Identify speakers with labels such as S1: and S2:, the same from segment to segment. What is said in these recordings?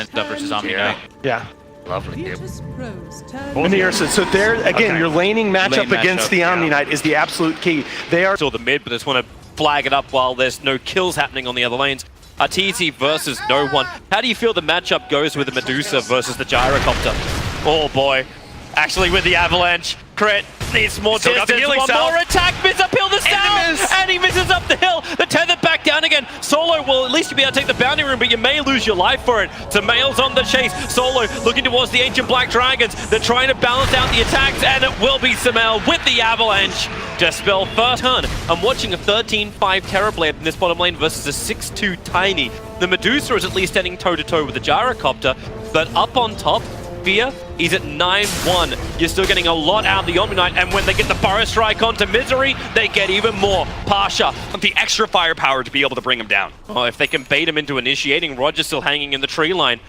S1: versus Omni.
S2: Yeah.
S3: Lovely game.
S2: And the so there again, your laning matchup against the Omni Knight is the absolute key. They are
S4: still the mid, but just want to flag it up while there's no kills happening on the other lanes. Arteezy versus no one. How do you feel the matchup goes with the Medusa versus the Gyrocopter? Oh boy. Actually with the Avalanche, Crit needs more distance, one more attack, Miz uphill the down, and he misses up the hill. The tether back down again. Solo will at least be able to take the bounty room, but you may lose your life for it. Samael's on the chase. Solo looking towards the Ancient Black Dragons. They're trying to balance out the attacks, and it will be Samael with the Avalanche. Dispel first turn. I'm watching a 13-5 Terrorblade in this bottom lane versus a 6-2 Tiny. The Medusa is at least standing toe-to-toe with the Gyrocopter, but up on top, Fear, he's at 9-1. You're still getting a lot out of the Omni Knight, and when they get the Burrow Strike onto Misery, they get even more. Pasha,
S1: the extra firepower to be able to bring him down.
S4: Oh, if they can bait him into initiating, Roger's still hanging in the tree line.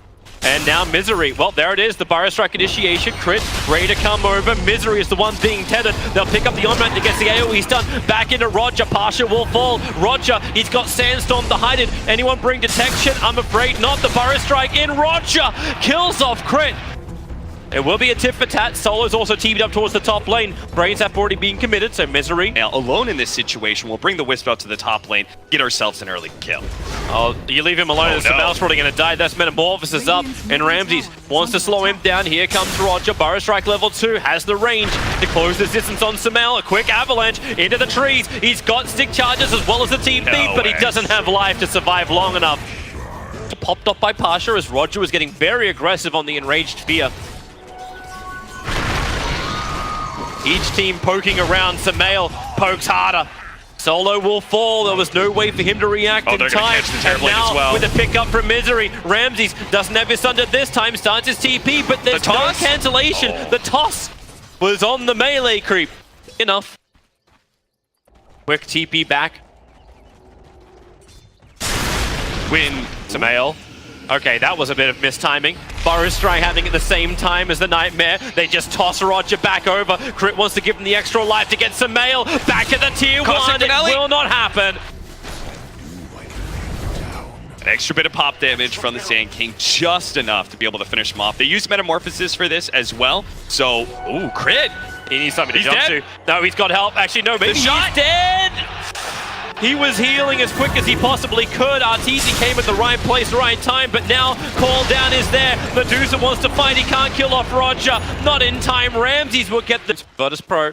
S4: And now Misery, well, there it is, the Burrow Strike initiation, Crit, ready to come over. Misery is the one being tethered. They'll pick up the on-ramp to get the AoE stun. Back into Roger, Pasha will fall. Roger, he's got Sandstorm to hide it. Anyone bring detection? I'm afraid not. The Burrow Strike in, Roger kills off Crit. It will be a tit for tat. Solo's also teamed up towards the top lane. Brains have already been committed, so Misery.
S1: Now, alone in this situation, we'll bring the Wisp out to the top lane, get ourselves an early kill.
S4: Oh, you leave him alone, and Samael's probably going to die. That's Metamorphosis up, and Ramses wants to slow him down. Here comes Roger. Burrow Strike level 2, has the range to close the distance on Samael. A quick avalanche into the trees. He's got stick charges as well as the team feed, but he doesn't have life to survive long enough. Popped off by Pasha as Roger was getting very aggressive on the enraged Fear. Each team poking around. Samael pokes harder. Solo will fall. There was no way for him to react in time. And now with a pickup from Misery, Ramses doesn't have his thunder this time, starts his TP, but there's no cancellation. The toss was on the melee creep. Enough. Quick TP back. Win Samael. Okay, that was a bit of mistiming. Burrow Strike happening at the same time as the Nightmare. They just toss Roger back over. Crit wants to give him the extra life to get Samael back to the tier 1. It will not happen.
S1: An extra bit of pop damage from the Sand King, just enough to be able to finish him off. They use Metamorphosis for this as well. So, ooh, Crit.
S4: He needs something to jump to. No, he's got help. Actually, no, maybe he's dead. He was healing as quick as he possibly could. Arteezy came at the right place, right time, but now call down is there. Medusa wants to fight. He can't kill off Roger. Not in time. Ramses will get the Virtus Pro.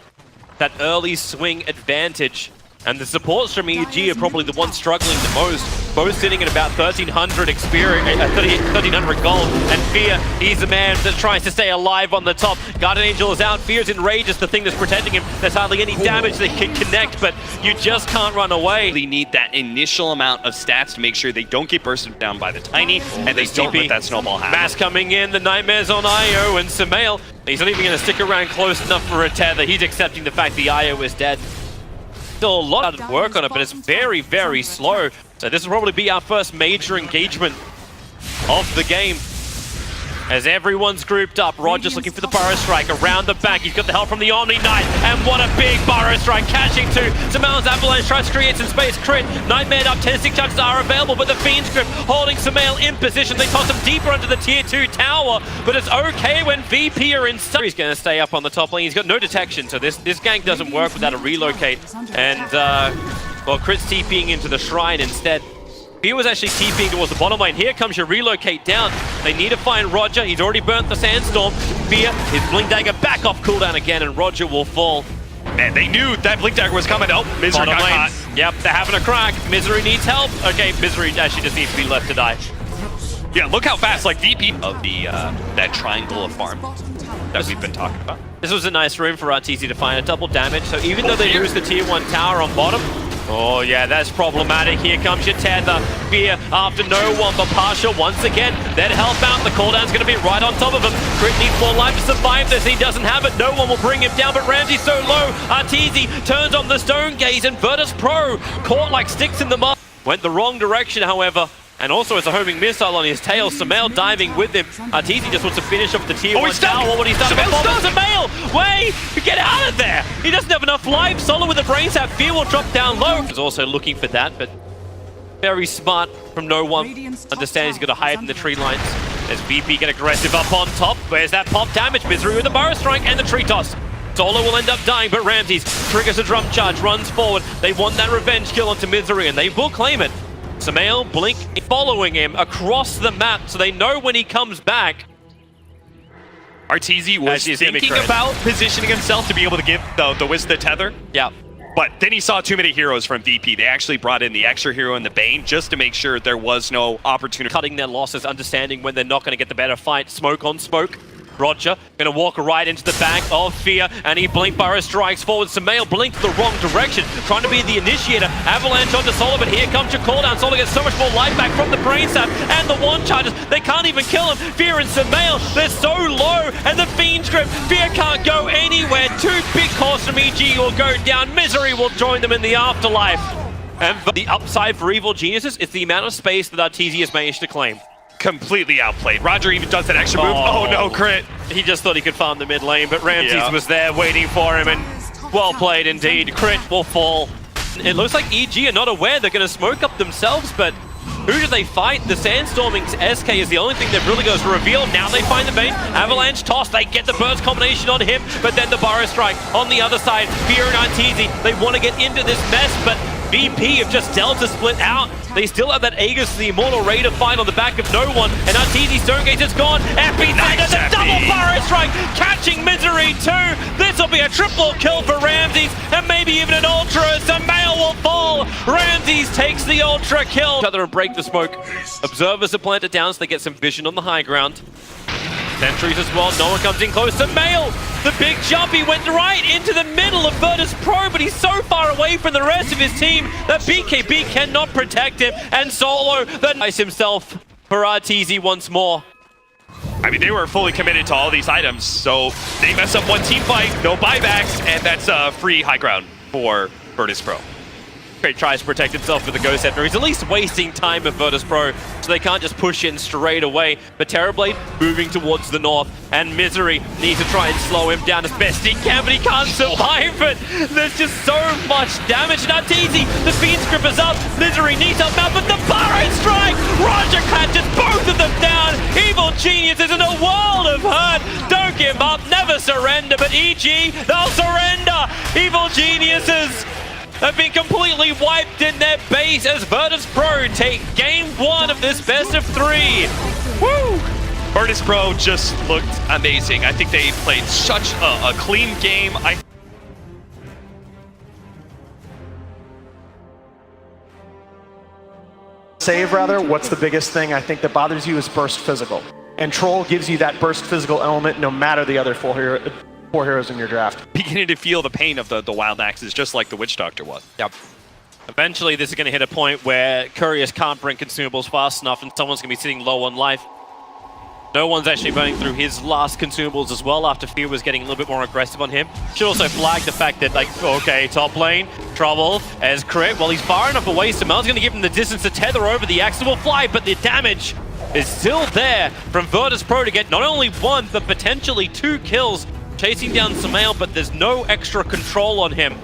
S4: That early swing advantage. And the supports from EG are probably the ones struggling the most. Both sitting at about 1,300 experience, 1,300 gold. And Fear, he's the man that tries to stay alive on the top. Guardian Angel is out. Fear's enraged is the thing that's protecting him. There's hardly any damage that can connect, but you just can't run away.
S1: They need that initial amount of stats to make sure they don't get bursted down by the Tiny, and they don't let that snowball happen.
S4: Mass coming in, the Nightmare's on IO, and Samael, he's not even going to stick around close enough for a tether. He's accepting the fact the IO is dead. Still a lot of work on it, but it's very, very slow. So this will probably be our first major engagement of the game. As everyone's grouped up, Roger's looking for the Burrow Strike around the back. He's got the help from the Omni Knight, and what a big Burrow Strike catching to Samael's Avalanche tries to create some space. Crit, Nightmare up, 10 stick charges are available, but the Fiend's Grip holding Samael in position. They toss him deeper into the tier 2 tower, but it's okay when VP are inside. He's going to stay up on the top lane. He's got no detection, so this gank doesn't work without a relocate. And, well, Crit's TPing into the shrine instead. He was actually TPing towards the bottom lane. Here comes your relocate down. They need to find Roger. He's already burnt the Sandstorm. Fear, his Blink Dagger back off cooldown again, and Roger will fall.
S1: Man, they knew that Blink Dagger was coming. Oh, Misery got caught.
S4: Yep, they're having a crack. Misery needs help. Okay, Misery actually just needs to be left to die.
S1: Yeah, look how fast, like, VP of the that triangle of farm that we've been talking about.
S4: This was a nice room for Arteezy to find a double damage. So even though they lose the tier 1 tower on bottom, oh yeah, that's problematic. Here comes your tether. Fear after no one, but Pasha once again. Then help out. The cooldown's going to be right on top of him. Crit needs more life to survive this. He doesn't have it. No one will bring him down, but Ramsey's so low. Arteezy turns on the Stone Gaze, and Virtus Pro caught like sticks in the mud. Went the wrong direction, however. And also as a homing missile on his tail, Samael diving with him. Arteezy just wants to finish off the tier 1 tower. What he's done before, Samael! Wait! Get out of there! He doesn't have enough life. Solo with the brains have Fear will drop down low. He's also looking for that, but very smart from no one. Understands he's got to hide in the tree lines. As VP get aggressive up on top. Where's that pop damage? Misery with the Burrow Strike and the Tree Toss. Solo will end up dying, but Ramses triggers a drum charge, runs forward. They want that revenge kill onto Misery, and they will claim it. Samael, Blink following him across the map, so they know when he comes back.
S1: Arteezy was thinking about positioning himself to be able to give the Wiz the tether.
S4: Yeah.
S1: But then he saw too many heroes from VP. They actually brought in the extra hero in the Bane just to make sure there was no opportunity.
S4: Cutting their losses, understanding when they're not going to get the better fight. Smoke on smoke. Roger going to walk right into the back of Fear, and he Blink Burrow strikes forward. Samael blinked the wrong direction, trying to be the initiator. Avalanche onto Solo, but here comes your cooldown. Solo gets so much more life back from the Brain Sap and the one charges. They can't even kill him. Fear and Samael, they're so low, and the Fiend's Grip. Fear can't go anywhere. Two big calls from EG will go down. Misery will join them in the afterlife. And the upside for Evil Geniuses is the amount of space that Arteezy has managed to claim.
S1: Completely outplayed. Roger even does that extra move. Oh no, crit.
S4: He just thought he could farm the mid lane, but Ramses was there waiting for him, and well played indeed. Crit will fall. It looks like EG are not aware they're going to smoke up themselves, but who do they fight? The Sandstorming SK is the only thing that really goes to reveal. Now they find the Bane. Avalanche toss. They get the burst combination on him, but then the Burrow Strike on the other side. Fear and Arteezy, they want to get into this mess, but VP have just Delta split out. They still have that Aegis, the Immortal Raider fight on the back of no one, and Arteezy Stonegate is gone. FB nice, the double Burrow Strike, catching Misery too. This will be a triple kill for Ramses, and maybe even an Ultra. Samael will fall. Ramses takes the Ultra kill. Other and break the smoke. Observers are planted down so they get some vision on the high ground. Sentries as well, no one comes in close. Samael, the big jump, he went right into the middle of Virtus Pro, but he's so far away from the rest of his team that BKB cannot protect him, and Solo then ice himself for Arteezy once more.
S1: I mean, they were fully committed to all these items, so they mess up one team fight, no buybacks, and that's free high ground for Virtus Pro.
S4: Crit tries to protect himself with the Ghost Scepter. He's at least wasting time at Virtus Pro, so they can't just push in straight away. But Terrorblade moving towards the north, and Misery needs to try and slow him down as best he can, but he can't survive it. There's just so much damage. Not easy. The Fiend's Grip is up. Misery needs help out, but the Burrow Strike! Roger catches both of them down. Evil Genius is in a world of hurt. Don't give up, never surrender, but EG, they'll surrender. Evil Geniuses have been completely wiped in their base as Virtus Pro take game one of this best of three.
S1: Woo! Virtus Pro just looked amazing. I think they played such a clean game.
S2: Save rather, what's the biggest thing I think that bothers you is burst physical. And Troll gives you that burst physical element no matter the other four heroes in your draft.
S1: Beginning to feel the pain of the Wild Axes, just like the Witch Doctor was.
S4: Yep. Eventually, this is going to hit a point where Couriers can't bring consumables fast enough, and someone's going to be sitting low on life. No one's actually burning through his last consumables as well after Fear was getting a little bit more aggressive on him. Should also flag the fact that, like, okay, top lane, trouble as Crit. Well, he's far enough away, Samel's going to give him the distance to tether over. The Axe will fly, but the damage is still there from Virtus Pro to get not only one, but potentially two kills. Chasing down Samael, but there's no extra control on him.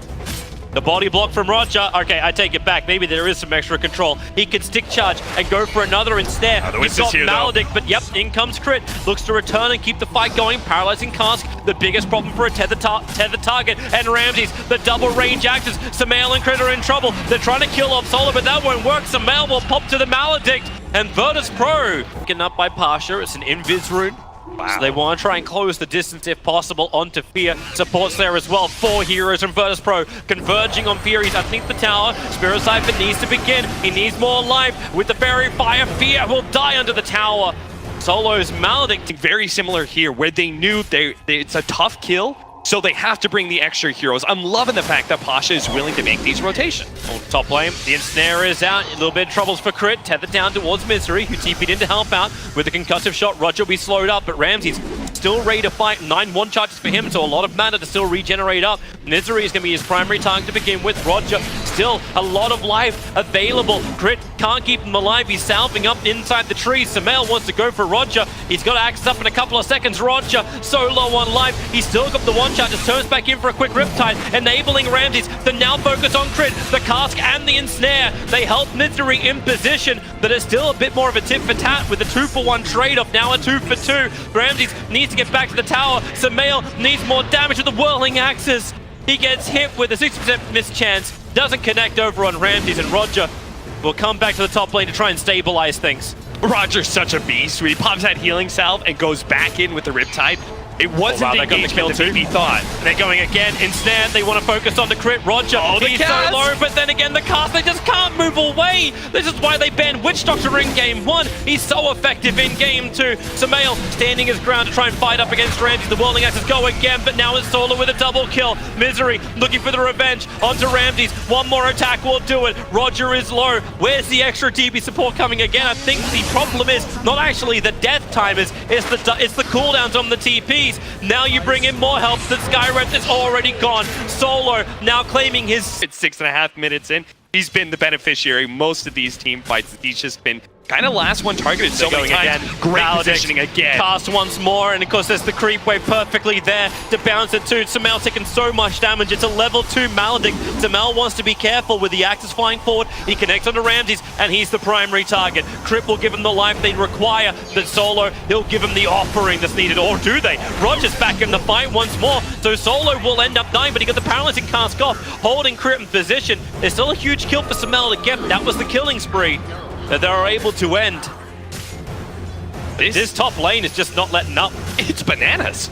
S4: The body block from Roger. Okay, I take it back. Maybe there is some extra control. He could stick charge and go for another instead. He's got Maledict, but yep, in comes Crit. Looks to return and keep the fight going. Paralyzing Cask, the biggest problem for a tether target. And Ramses, the double range axes. Samael and Crit are in trouble. They're trying to kill off Solar, but that won't work. Samael will pop to the Maledict. And Virtus Pro, getting up by Pasha. It's an invis rune. Wow. So they want to try and close the distance if possible onto Fear. Supports there as well. 4 heroes from Virtus Pro converging on Fear. He's underneath the tower. Spirit Cypher needs to begin. He needs more life. With the Fairy Fire, Fear will die under the tower. Solo's Maledict.
S1: Very similar here, where they knew it's a tough kill, so they have to bring the extra heroes. I'm loving the fact that Pasha is willing to make these rotations.
S4: Oh, top lane, the ensnare is out. A little bit of troubles for Crit. Tethered down towards Misery, who TP'd in to help out. With a concussive shot, Roger will be slowed up, but Ramses still ready to fight. 9 1-charges for him, so a lot of mana to still regenerate up. Misery is going to be his primary target to begin with. Roger still a lot of life available. Crit can't keep him alive. He's salving up inside the trees. Sumail wants to go for Roger. He's got Axes up in a couple of seconds. Roger so low on life. He's still got the one shot. Just turns back in for a quick Riptide, enabling Ramses to now focus on Crit. The cask and the ensnare. They help Misery in position, but it's still a bit more of a tit for tat with a 2-for-1 trade-off. Now a 2-for-2. Ramses needs to get back to the tower. Sumail needs more damage with the whirling axes. He gets hit with a 60% miss chance. Doesn't connect over on Ramses, and Roger will come back to the top lane to try and stabilize things.
S1: Roger's such a beast. When he pops that healing salve and goes back in with the Riptide, it wasn't the engagement that he thought.
S4: They're going again. Instead, they want to focus on the Crit. Roger, he's so low, but then again, the cast, they just can't move away. This is why they banned Witch Doctor in Game 1. He's so effective in Game 2. Sumail standing his ground to try and fight up against Ramses. The Whirling Axes go again, but now it's Solo with a double kill. Misery looking for the revenge onto Ramses. One more attack will do it. Roger is low. Where's the extra DB support coming again? I think the problem is not actually the death timers, it's the cooldowns on the TP. Now you bring in more help. The Skyreth is already gone. Solo now claiming his...
S1: It's 6.5 minutes in. He's been the beneficiary most of these team fights. He's just been kind of last one targeted so many times.
S4: Again.
S1: Great
S4: Valdic
S1: positioning again.
S4: Cast once more, and of course there's the creep wave perfectly there to bounce it to. Sumail taking so much damage. It's a level 2 Maledict. Sumail wants to be careful with the Axes flying forward. He connects onto Ramses, and he's the primary target. Crip will give him the life they require, but Solo, he'll give him the offering that's needed. Or do they? Roger's back in the fight once more, so Solo will end up dying, but he got the paralyzing cast off, holding Crip in position. There's still a huge kill for Sumail to get. That was the killing spree that they are able to end. This top lane is just not letting up.
S1: It's bananas.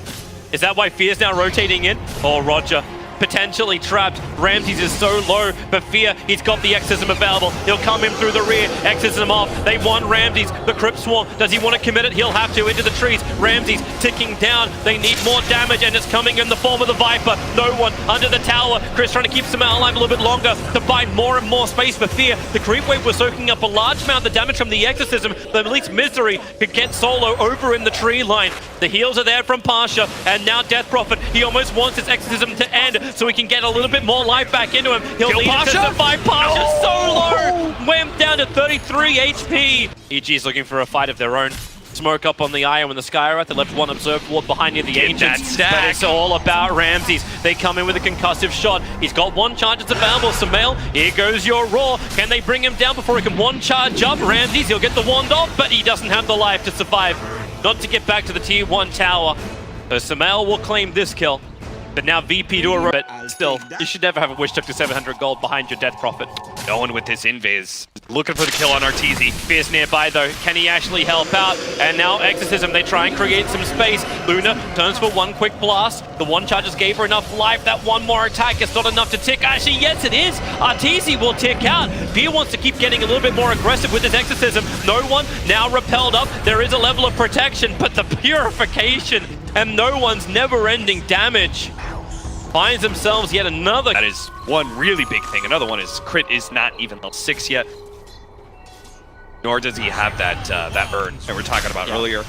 S4: Is that why Fear's now rotating in? Oh, Roger potentially trapped. Ramses is so low, but Fear, he's got the Exorcism available. He'll come in through the rear, Exorcism off. They want Ramses, the Crypt Swarm. Does he want to commit it? He'll have to into the trees. Ramses ticking down. They need more damage, and it's coming in the form of the Viper. No one under the tower. Chris trying to keep Sumail alive a little bit longer to buy more and more space for Fear. The creep wave was soaking up a large amount of the damage from the Exorcism, but at least Misery could get Solo over in the tree line. The heals are there from Pasha, and now Death Prophet. He almost wants his Exorcism to end so he can get a little bit more life back into him. He'll need to survive. Pasha so low! Went down to 33 HP. EG's looking for a fight of their own. Smoke up on the Io and the Skywrath. They left one Observe Ward behind near the Ancients. But it's all about Ramses. They come in with a concussive shot. He's got one charge that's available. Sumail, here goes your Roar. Can they bring him down before he can one charge up? Ramses, he'll get the wand off, but he doesn't have the life to survive. Not to get back to the tier 1 tower. So Sumail will claim this kill. But now VP to a but still, you should never have a Wish to 700 gold behind your Death Prophet.
S1: No one with this invis. Looking for the kill on RTZ.
S4: Fierce nearby though. Can he actually help out? And now Exorcism, they try and create some space. Luna turns for one quick blast. The one charge just gave her enough life. That one more attack is not enough to tick. Actually, yes it is. RTZ will tick out. Fear wants to keep getting a little bit more aggressive with his Exorcism. No one now repelled up. There is a level of protection, but the purification and no one's never-ending damage finds themselves yet another.
S1: That is one really big thing. Another one is Crit is not even level 6 yet. Nor does he have that that urn that we're talking about earlier.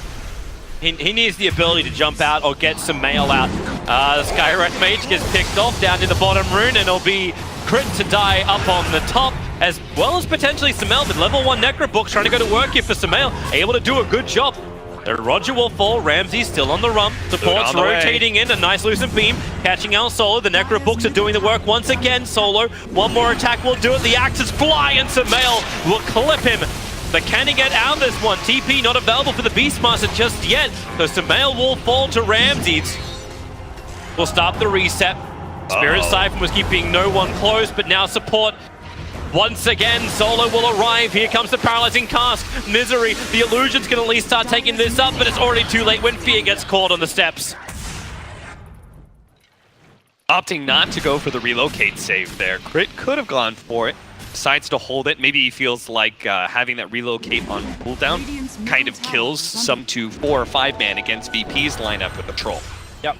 S4: He needs the ability to jump out or get some mail out. The Skywrath Mage gets picked off down in the bottom rune, and it'll be Crit to die up on the top, as well as potentially Sumail. But level 1 Necrobooks trying to go to work here for Sumail, able to do a good job. The Roger will fall. Ramses still on the run. Support's rotating in. A nice Lucent Beam. Catching out Solo. The Necrobooks are doing the work once again. Solo. One more attack will do it. The axes fly, and Sumail will clip him. But can he get out of this one? TP not available for the Beastmaster just yet. So Sumail will fall to Ramses. We'll start the reset. Spirit Siphon was keeping no one close, but now support. Once again, Solo will arrive. Here comes the paralyzing cast. Misery, the illusions can at least start taking this up, but it's already too late when Fear gets caught on the steps.
S1: Opting not to go for the relocate save there. Crit could have gone for it. Decides to hold it. Maybe he feels like having that relocate on cooldown kind of kills some 4 or 5 man against VP's lineup with the troll.
S4: Yep.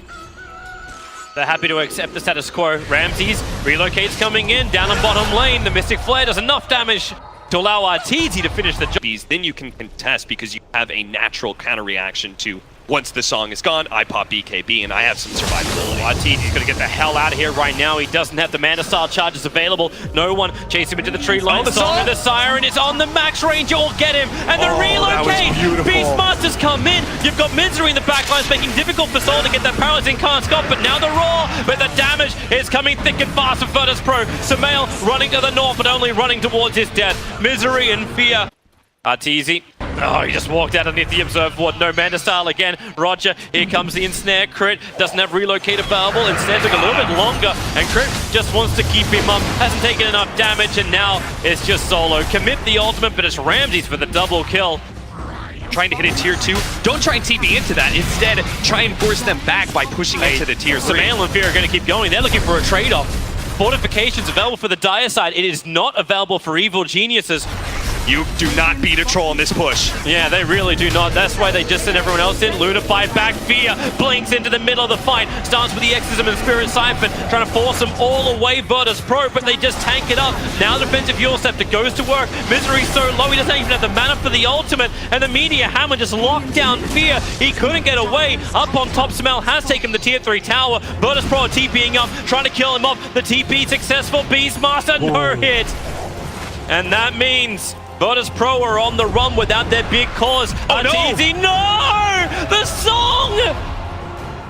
S4: They're happy to accept the status quo. Ramses relocates coming in, down on bottom lane. The Mystic Flare does enough damage to allow RTZ to finish the job.
S1: Then you can contest because you have a natural counter reaction to once the song is gone, I pop BKB and I have some survivability.
S4: He's going to get the hell out of here right now. He doesn't have the Mana Style charges available. No one chase him into the tree line.
S1: the
S4: Song
S1: song?
S4: of the Siren is on the Max Range. You'll get him. And the
S2: that was
S4: relocate.
S2: beautiful.
S4: Beastmasters come in. You've got Misery in the backlines, making it difficult for Soul to get that paralyzing can't stop. But now the Roar. But the damage is coming thick and fast for Virtus Pro. Sumail running to the north, but only running towards his death. Misery and Fear. Arteezy. Oh, he just walked out underneath the observer ward. No Mana Style again. Roger, here comes the ensnare. Crit doesn't have relocate available. Instead took a little bit longer. And Crit just wants to keep him up. Hasn't taken enough damage. And now it's just Solo. Commit the ultimate, but it's Ramses for the double kill.
S1: Trying to hit a tier 2. Don't try and TP into that. Instead, try and force them back by pushing into the tier 3.
S4: Sumail and Fear are going to keep going. They're looking for a trade-off. Fortifications available for the Dire side. It is not available for Evil Geniuses.
S1: You do not beat a troll in this push.
S4: Yeah, they really do not. That's why they just sent everyone else in. Luna fight back. Fear blinks into the middle of the fight. Starts with the Exorcism and Spirit Siphon, trying to force them all away. Virtus Pro, but they just tank it up. Now defensive Yule Scepter goes to work. Misery's so low, he doesn't even have the mana for the ultimate. And the Meteor Hammer just locked down Fear. He couldn't get away. Up on top, Sumail has taken the tier 3 tower. Virtus Pro are TPing up, trying to kill him off. The TP successful. Beastmaster, no hit. And that means Virtus Pro are on the run without their big cause. Arteezy, no! The song!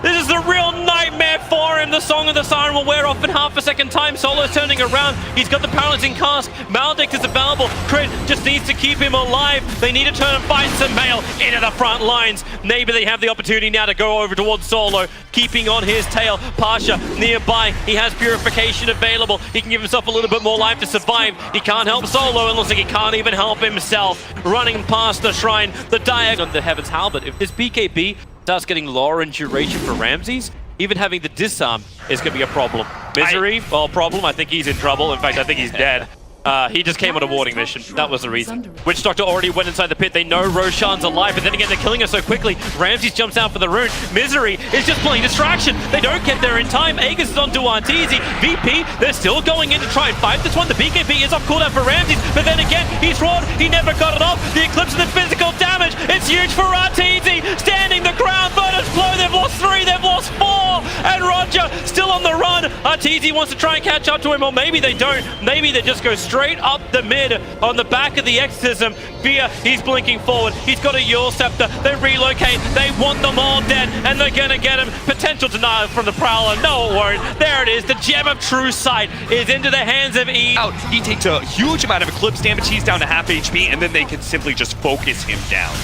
S4: This is a real nightmare for him. The Song of the Siren will wear off in half a second time. Solo's turning around. He's got the paralyzing cast. Maledict is available. Crit just needs to keep him alive. They need to turn and fight Sumail into the front lines. Maybe they have the opportunity now to go over towards Solo, keeping on his tail. Pasha nearby. He has Purification available. He can give himself a little bit more life to survive. He can't help Solo. It looks like he can't even help himself. Running past the shrine. The diagonal on the Heaven's Halberd. If this BKB starts getting lower in duration for Ramses, even having the disarm is going to be a problem. Misery, well, problem. I think he's in trouble. In fact, I think he's dead. He just came on a warding mission. That was the reason. Witch Doctor already went inside the pit. They know Roshan's alive, but then again, they're killing her so quickly. Ramses jumps out for the rune. Misery is just playing distraction. They don't get there in time. Aegis is on to Arteezy. VP, they're still going in to try and fight this one. The BKB is off cooldown for Ramses, but then again, he's roared. He never got it off. The Eclipse of the physical damage. It's huge for Arteezy. Standing the ground. Virtus Pro, they've lost 3, they've lost 4. And Roger still on the run. Arteezy wants to try and catch up to him, or maybe they don't. Maybe they just go straight up the mid on the back of the Exorcism. Fear, he's blinking forward. He's got a Yule Scepter. They relocate. They want them all dead, and they're going to get him. Potential denial from the Prowler. No, it won't. There it is. The Gem of True Sight is into the hands of Eve.
S1: Out. He takes a huge amount of Eclipse damage. He's down to half HP, and then they can simply just focus him down.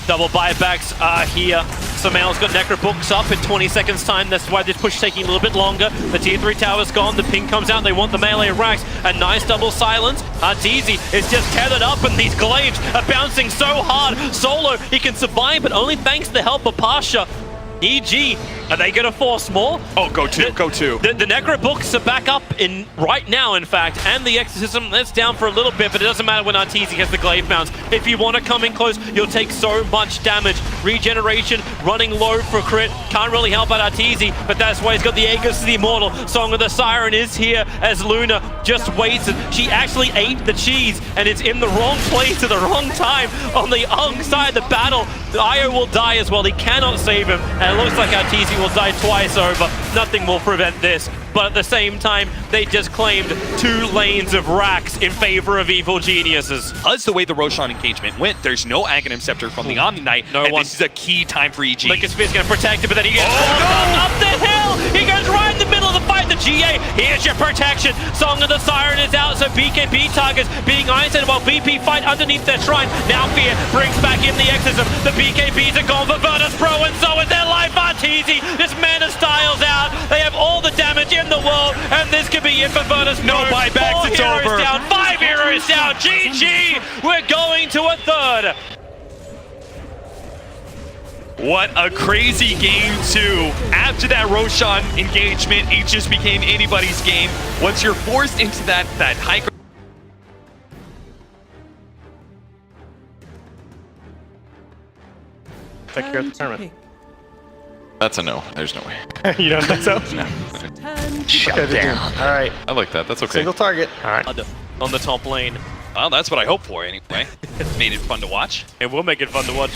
S4: Double buybacks are here. Sumail's got Necro Books up in 20 seconds time. That's why this push is taking a little bit longer. The tier 3 tower's gone. The ping comes out. They want the melee racks. A nice double silence. Arteezy is just tethered up, and these glaives are bouncing so hard. Solo, he can survive, but only thanks to the help of Pasha. EG, are they going to force more?
S1: Oh, go two.
S4: The Necro Books are back up in right now, in fact, and the Exorcism, that's down for a little bit, but it doesn't matter when Arteezy has the glaive bounce. If you want to come in close, you'll take so much damage. Regeneration, running low for Crit, can't really help out Arteezy, but that's why he's got the Aegis of the Immortal. Song of the Siren is here as Luna just waits. She actually ate the cheese, and it's in the wrong place at the wrong time on the wrong side of the battle. Io will die as well. He cannot save him, and it looks like Arteezy will die twice over. Nothing will prevent this. But at the same time, they just claimed 2 lanes of racks in favor of Evil Geniuses.
S1: Because the way the Roshan engagement went, there's no Aghanim Scepter from the Omni Knight, and this is a key time for EG.
S4: Lincoln Spear's going to protect it, but then he gets up the hill! He goes right in the middle of the fight, the GA. Here's your protection. Song of the Siren is out, so BKB targets being isolated while VP fight underneath their shrine. Now Fear brings back in the Exorcism. The BKBs are gone for Virtus Pro, and so is their life. Arteezy, this Mana Style's out. They have all the damage in the world, and this could be it for Virtus Pro.
S1: No buybacks, it's over.
S4: Down, 5 heroes down. GG, we're going to a 3rd.
S1: What a crazy game 2. After that Roshan engagement, it just became anybody's game. Once you're forced into that high ground.
S2: Take care of the tournament.
S3: That's a no. There's no way.
S2: You don't think so?
S3: No.
S2: Shut down. All right.
S3: I like that. That's okay.
S2: Single target. All right.
S4: On the top lane.
S1: Well, that's what I hope for anyway. Made it fun to watch.
S4: It will make it fun to watch.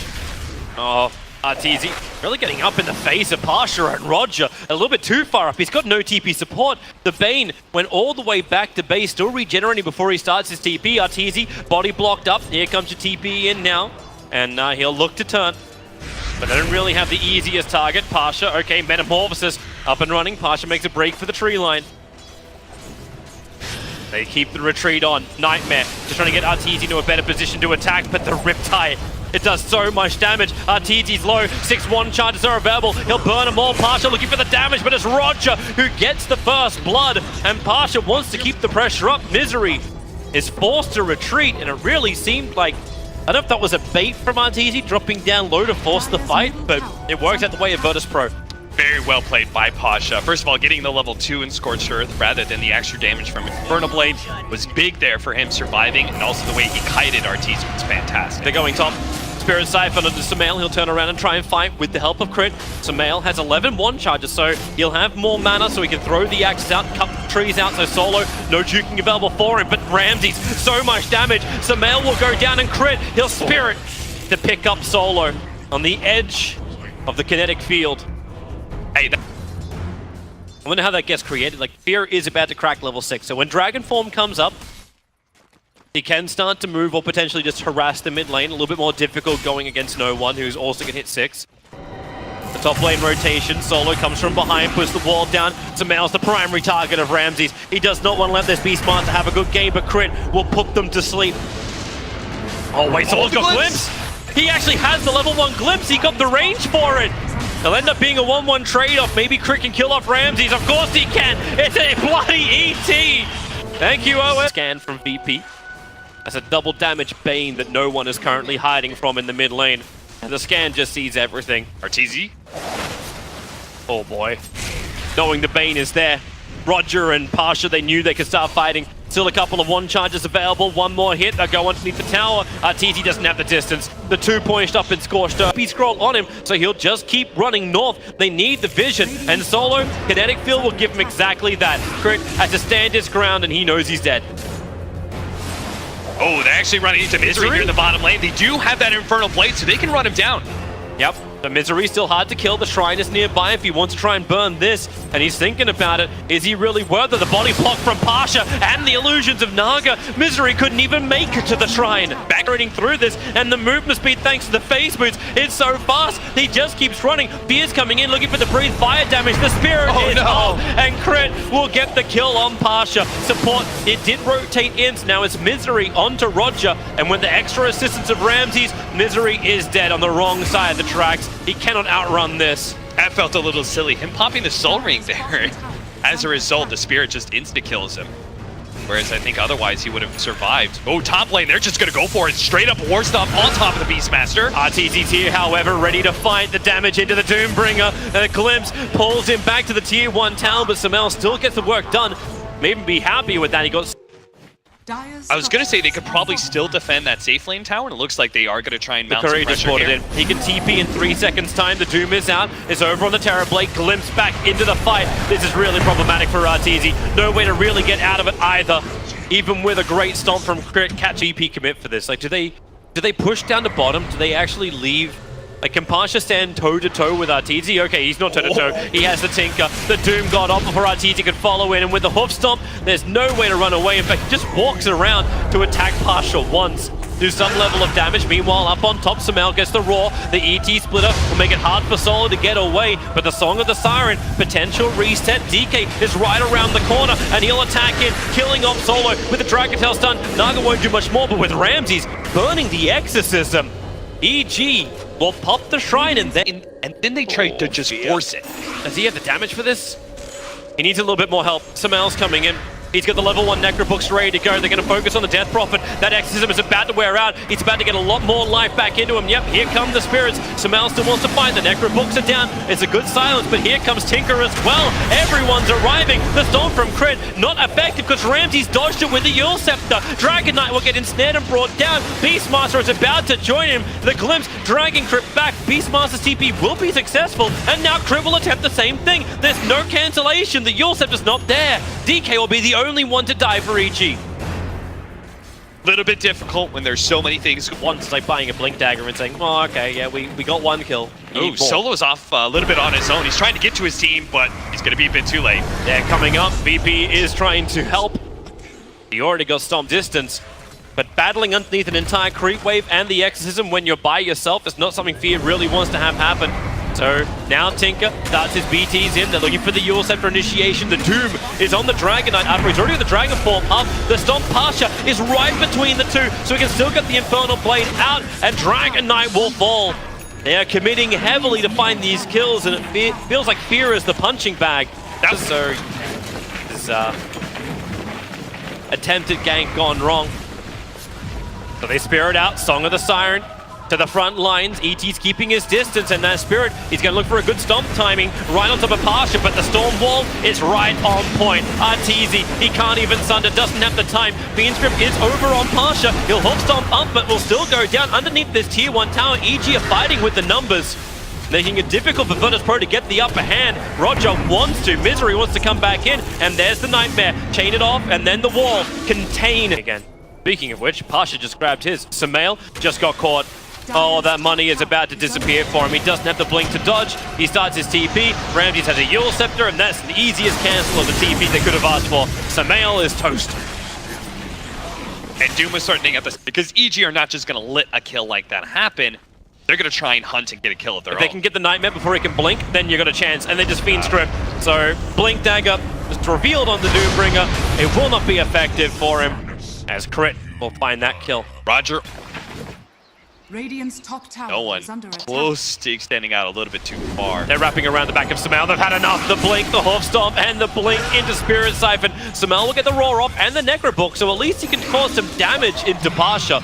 S4: Oh, RTZ really getting up in the face of Pasha and Roger. A little bit too far up. He's got no TP support. The Bane went all the way back to base, still regenerating before he starts his TP. RTZ, body blocked up. Here comes your TP in now. And he'll look to turn. But they don't really have the easiest target. Pasha, okay, Metamorphosis up and running. Pasha makes a break for the tree line. They keep the retreat on. Nightmare just trying to get RTZ into a better position to attack, but the Riptide, it does so much damage. RTZ's low, 6-1 charges are available. He'll burn them all. Pasha looking for the damage, but it's Roger who gets the first blood, and Pasha wants to keep the pressure up. Misery is forced to retreat, and it really seemed like, I don't know if that was a bait from RTZ dropping down low to force the fight, but it worked out the way of Virtus Pro.
S1: Very well played by Pasha. First of all, getting the level 2 in Scorched Earth rather than the extra damage from Infernal Blade was big there for him surviving, and also the way he kited RTZ was fantastic.
S4: They're going top. Spirit Siphon onto Sumail. He'll turn around and try and fight with the help of Crit. Sumail has 11-1 charges, so he'll have more mana so he can throw the axes out, cut the trees out. So Solo, no juking available for him, but Ramses, so much damage. Sumail will go down and Crit. He'll Spirit to pick up Solo on the edge of the kinetic field. Hey, I wonder how that gets created. Like, Fear is about to crack level 6, so when Dragon Form comes up, he can start to move or potentially just harass the mid lane. A little bit more difficult going against No One, who's also going to hit 6. The top lane rotation, Solo comes from behind, puts the wall down. Sumail's the primary target of Ramses. He does not want to let this Beastmaster have a good game, but Crit will put them to sleep. Oh wait, Solo's got Glimpse! He actually has the level 1 Glimpse, he got the range for it! It'll end up being a 1-1 trade-off. Maybe Crit can kill off Ramses. Of course he can! It's a bloody ET! Thank you, OS. Scan from VP. That's a double damage Bane that No One is currently hiding from in the mid lane. And the scan just sees everything.
S1: RTZ?
S4: Oh boy. Knowing the Bane is there. Roger and Pasha, they knew they could start fighting. Still a couple of 1 charges available. One more hit. They'll go underneath the tower. RTZ doesn't have the distance. The 2-point up in Scorched Earth. Scroll on him, so he'll just keep running north. They need the vision. And Solo, Kinetic Field will give him exactly that. Crit has to stand his ground, and he knows he's dead.
S1: Oh, they're actually running into Misery here in the bottom lane. They do have that Infernal Blade, so they can run him down.
S4: Yep. The Misery's still hard to kill. The Shrine is nearby if he wants to try and burn this. And he's thinking about it. Is he really worth it? The body block from Pasha and the illusions of Naga. Misery couldn't even make it to the Shrine. Backroading through this, and the movement speed thanks to the face boots. It's so fast. He just keeps running. Fear's coming in, looking for the breathe fire damage. The Spirit is off, and Crit will get the kill on Pasha. Support, it did rotate in. So now it's Misery onto Roger. And with the extra assistance of Ramses, Misery is dead on the wrong side of the tracks. He cannot outrun this.
S1: That felt a little silly. Him popping the Soul Ring there. As a result, the Spirit just insta-kills him. Whereas I think otherwise he would have survived. Oh, top lane, they're just going to go for it. Straight up War Stomp on top of the Beastmaster.
S4: RTZ's here, however, ready to fight the damage into the Doombringer. A Glimpse pulls him back to the tier 1 tower, but Sumail still gets the work done. Maybe be happy with that. He got...
S1: I was going to say they could probably still defend that safe lane tower, and it looks like they are going to try and mount some pressure here.
S4: In. He can TP in 3 seconds time. The Doom is out. It's over on the Terror Blade. Glimpse back into the fight. This is really problematic for RTZ. No way to really get out of it either. Even with a great stomp from Crit, catch EP commit for this. Like, do they push down to bottom? Do they actually leave? Like, can Pasha stand toe-to-toe with RTZ? Okay, he's not toe-to-toe. He has the Tinker. The Doom got off before RTZ could follow in. And with the Hoof Stomp, there's no way to run away. In fact, he just walks around to attack Pasha once. Do some level of damage. Meanwhile, up on top, Sumail gets the Roar. The ET Splitter will make it hard for Solo to get away. But the Song of the Siren, potential reset. DK is right around the corner, and he'll attack in, killing off Solo with the Dragon Tail stun. Naga won't do much more, but with Ramses burning the Exorcism, EG will pop the Shrine, and then
S1: they try to just force it.
S4: Does he have the damage for this? He needs a little bit more help. Sumail's coming in. He's got the level 1 Necrobooks ready to go. They're going to focus on the Death Prophet. That Exorcism is about to wear out. He's about to get a lot more life back into him. Yep, here come the Spirits. Sumail still wants to fight. The Necrobooks are down. It's a good silence, but here comes Tinker as well. Everyone's arriving. The Storm from Crit, not effective because Ramses dodged it with the Earl Scepter. Dragon Knight will get ensnared and brought down. Beastmaster is about to join him. The Glimpse dragging Crit back. Beastmaster's TP will be successful, and now Crit will attempt the same thing. There's no cancellation. The Earl Scepter's not there. DK will be the only one to die for EG.
S1: Little bit difficult when there's so many things.
S4: Once like buying a Blink Dagger and saying, oh, okay, yeah, we got one kill.
S1: Ooh, Solo's off a little bit on his own. He's trying to get to his team, but he's going to be a bit too late.
S4: Yeah, coming up, VP is trying to help. He already got Stomp distance, but battling underneath an entire creep wave and the Exorcism when you're by yourself is not something Fear really wants to have happen. So now Tinker starts his BTs in. They're looking for the Yule Scepter initiation. The Doom is on the Dragon Knight after he's already got the Dragon form up. The Stomp Pasha is right between the two, so he can still get the Infernal Blade out, and Dragon Knight will fall. They are committing heavily to find these kills, and it feels like Fear is the punching bag. So this attempted gank gone wrong. So they Spirit out, Song of the Siren to the front lines. ET's keeping his distance, and that Spirit, he's going to look for a good stomp timing right on top of Pasha, but the Storm Wall is right on point. Arteezy, he can't even sunder, doesn't have the time. Fiend's Grip is over on Pasha. He'll hook stomp up, but will still go down underneath this tier 1 tower. EG are fighting with the numbers, making it difficult for Virtus Pro to get the upper hand. Roger wants to, Misery wants to come back in, and there's the Nightmare. Chain it off, and then the wall. Contain again. Speaking of which, Pasha just grabbed his. Sumail just got caught. Oh, that money is about to disappear for him. He doesn't have the blink to dodge. He starts his TP. Ramses has a Yule Scepter, and that's the easiest cancel of the TP they could have asked for. Sumail is toast.
S1: And Doom is starting at this because EG are not just going to let a kill like that happen. They're going to try and hunt and get a kill of their own.
S4: If they can get the Nightmare before he can blink, then you got a chance. And they just Fiend Strip. So Blink Dagger just revealed on the Doombringer. It will not be effective for him, as Crit will find that kill.
S1: Roger.
S5: Radiant's top tower
S1: No one
S5: is under attack.
S1: close to extending out a little bit too far.
S4: They're wrapping around the back of Sumail. They've had enough. The blink, the Hoof Stomp, and the blink into Spirit Siphon. Sumail will get the Roar off and the Necro Book, so at least he can cause some damage into Pasha.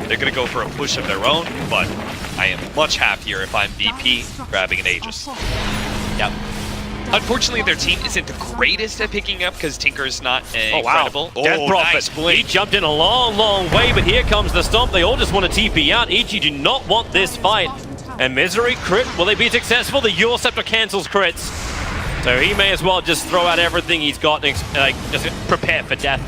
S1: They're going to go for a push of their own, but I am much happier if I'm VP grabbing an Aegis. Yep. Unfortunately, their team isn't the greatest at picking up because Tinker's not incredible.
S4: Oh, wow. Death Prophet.
S1: Nice blink.
S4: He jumped in a long, long way, but here comes the Stomp. They all just want to TP out. EG do not want this fight. And Misery, Crit, will they be successful? The Yule Scepter cancels crits. So he may as well just throw out everything he's got and just prepare for death.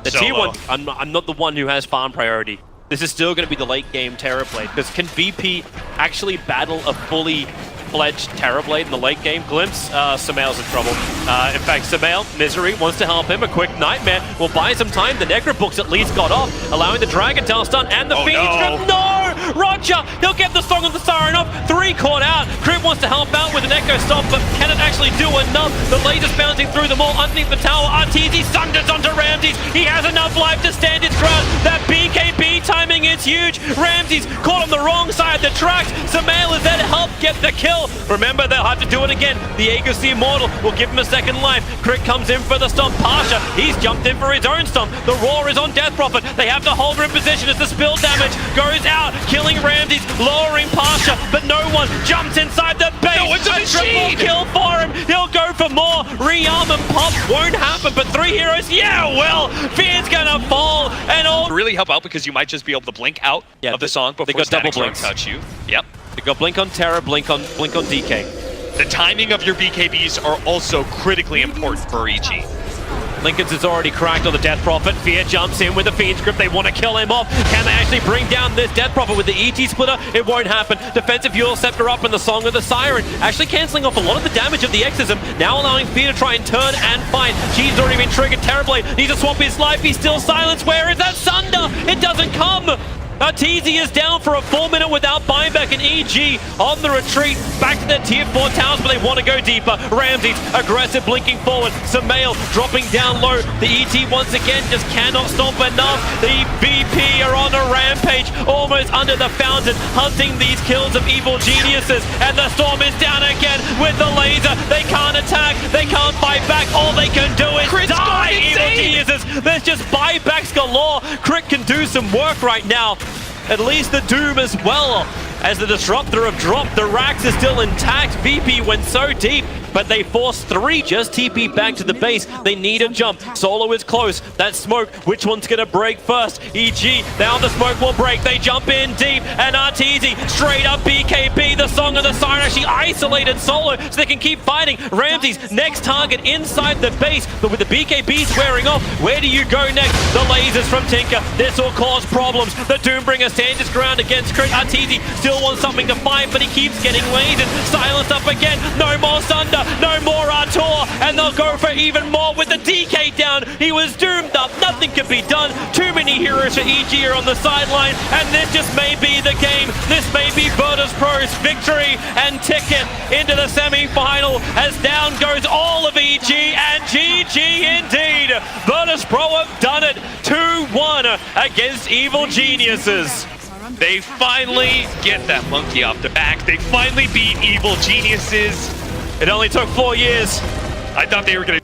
S4: The T1, I'm not the one who has farm priority. This is still going to be the late game Terrorblade, because can VP actually battle a fully fledged Terrorblade in the late game? Glimpse, Sumail's in trouble. In fact, Sumail, Misery, wants to help him. A quick Nightmare will buy some time. The Necro Books at least got off, allowing the Dragon Tail stun and the Fiend Grip. No! Roger! He'll get the Song of the Siren off. 3 caught out. Crib wants to help out with an Echo Stop, but can it actually do enough? The laser's bouncing through them all underneath the tower. Arteezy sunders onto Ramses. He has enough life to stand his ground. That BKB timing is huge. Ramses caught on the wrong side of the tracks. Sumail is there to help get the kill. Remember, they'll have to do it again. The Aegis the Immortal will give him a second life. Crit comes in for the Stomp. Pasha, he's jumped in for his own Stomp. The Roar is on Death Prophet. They have to hold her in position as the spill damage goes out, killing Ramses, lowering Pasha, but no one jumps inside the base.
S1: No, it's a
S4: triple kill for him. He'll go for more. Rearm and pop won't happen, but 3 heroes, yeah, well, Fear's gonna fall, and all
S1: really help out because you might just be able to blink out of the song before
S4: they got double
S1: Static
S4: blinks.
S1: Storm touch you. Yep.
S4: They got Blink on Terra, Blink on DK.
S1: The timing of your BKBs are also critically important for EG.
S4: Lincoln's is already cracked on the Death Prophet. Fear jumps in with the Fiend Grip. They want to kill him off. Can they actually bring down this Death Prophet with the ET Splitter? It won't happen. Defensive Yule Scepter up and the Song of the Siren, actually cancelling off a lot of the damage of the Exorcism, now allowing Fear to try and turn and fight. She's already been triggered. Terrorblade needs to swap his life. He's still silenced. Where is that Sunder? It doesn't come. Arteezy is down for a 4 minute without buyback, and EG on the retreat back to their tier 4 towers, but they want to go deeper. Ramses aggressive, blinking forward. Sumail dropping down low. The ET once again just cannot stop enough. The BP are on a rampage, almost under the fountain, hunting these kills of evil geniuses. And the Storm is down again with the laser. They can't attack, they can't fight back. All they can do is die, evil geniuses. There's just buybacks galore. Crit can do some work right now. At least the Doom as well, as the Disruptor have dropped. The Rax is still intact. VP went so deep. but they force 3. Just TP back to the base. They need a jump. Solo is close. That smoke, which one's gonna break first? EG, now the smoke will break. They jump in deep, and Arteezy straight up BKB. The Song of the Siren actually isolated Solo so they can keep fighting. Ramsey's next target inside the base, but with the BKBs wearing off, where do you go next? The lasers from Tinker. This will cause problems. The Doombringer stands his ground against Crit. Arteezy still wants something to fight, but he keeps getting lasered. Silenced up again. No more Sunder. No more Artur. And they'll go for even more with the DK down. He was doomed up. Nothing can be done. Too many heroes for EG here on the sideline. And this just may be the game. This may be Virtus Pro's victory and ticket into the semi-final as down goes all of EG and GG indeed. Virtus Pro have done it 2-1 against Evil Geniuses.
S1: They finally get that monkey off their back. They finally beat Evil Geniuses.
S4: It only took 4 years.
S1: I thought they were going to